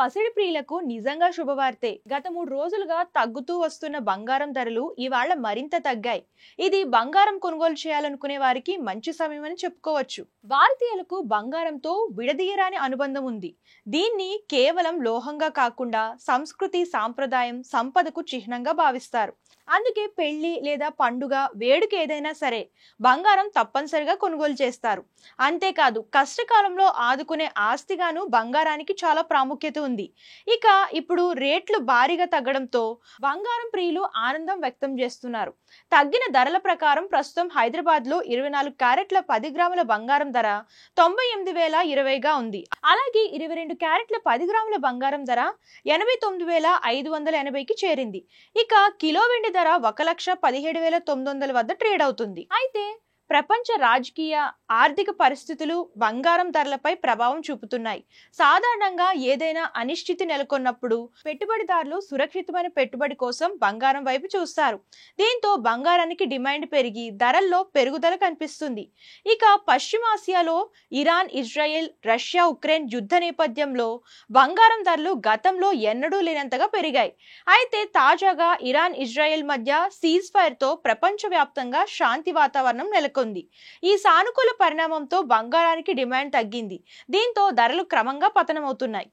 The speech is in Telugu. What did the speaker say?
పసిడి ప్రియులకు నిజంగా శుభవార్తే. గత 3 రోజులుగా తగ్గుతూ వస్తున్న బంగారం ధరలు ఇవాళ మరింత తగ్గాయి. ఇది బంగారం కొనుగోలు చేయాలనుకునే వారికి మంచి సమయమని చెప్పుకోవచ్చు. భారతీయులకు బంగారంతో విడదీయరాని అనుబంధం ఉంది. దీన్ని కేవలం లోహంగా కాకుండా సంస్కృతి, సాంప్రదాయం, సంపదకు చిహ్నంగా భావిస్తారు. అందుకే పెళ్లి లేదా పండుగ, వేడుక ఏదైనా సరే బంగారం తప్పనిసరిగా కొనుగోలు చేస్తారు. అంతేకాదు కష్టకాలంలో ఆదుకునే ఆస్తిగాను బంగారానికి చాలా ప్రాముఖ్యత ఉంది. ఇక ఇప్పుడు రేట్లు భారీగా తగ్గడంతో బంగారం ప్రియులు ఆనందం వ్యక్తం చేస్తున్నారు. తగ్గిన ధరల ప్రకారం ప్రస్తుతం హైదరాబాద్ లో 24 క్యారెట్ల 10 గ్రాముల బంగారం ధర 98,020గా ఉంది. అలాగే 22 క్యారెట్ల 10 గ్రాముల బంగారం ధర 89,580కి చేరింది. ఇక కిలో వెండి ధర 1,17,900 వద్ద ట్రేడ్ అవుతుంది. అయితే ప్రపంచ రాజకీయ, ఆర్థిక పరిస్థితులు బంగారం ధరలపై ప్రభావం చూపుతున్నాయి. సాధారణంగా ఏదైనా అనిశ్చితి నెలకొన్నప్పుడు పెట్టుబడిదారులు సురక్షితమైన పెట్టుబడి కోసం బంగారం వైపు చూస్తారు. దీంతో బంగారానికి డిమాండ్ పెరిగి ధరల్లో పెరుగుదల కనిపిస్తుంది. ఇక పశ్చిమాసియాలో ఇరాన్, ఇజ్రాయెల్, రష్యా, ఉక్రెయిన్ యుద్ధ నేపథ్యంలో బంగారం ధరలు గతంలో ఎన్నడూ లేనంతగా పెరిగాయి. అయితే తాజాగా ఇరాన్, ఇజ్రాయెల్ మధ్య సీజ్ ఫైర్ తో ప్రపంచవ్యాప్తంగా శాంతి వాతావరణం నెలకొంది. ఈ సానుకూల పరిణామంతో బంగారానికి డిమాండ్ తగ్గింది. దీంతో ధరలు క్రమంగా పతనమవుతున్నాయి.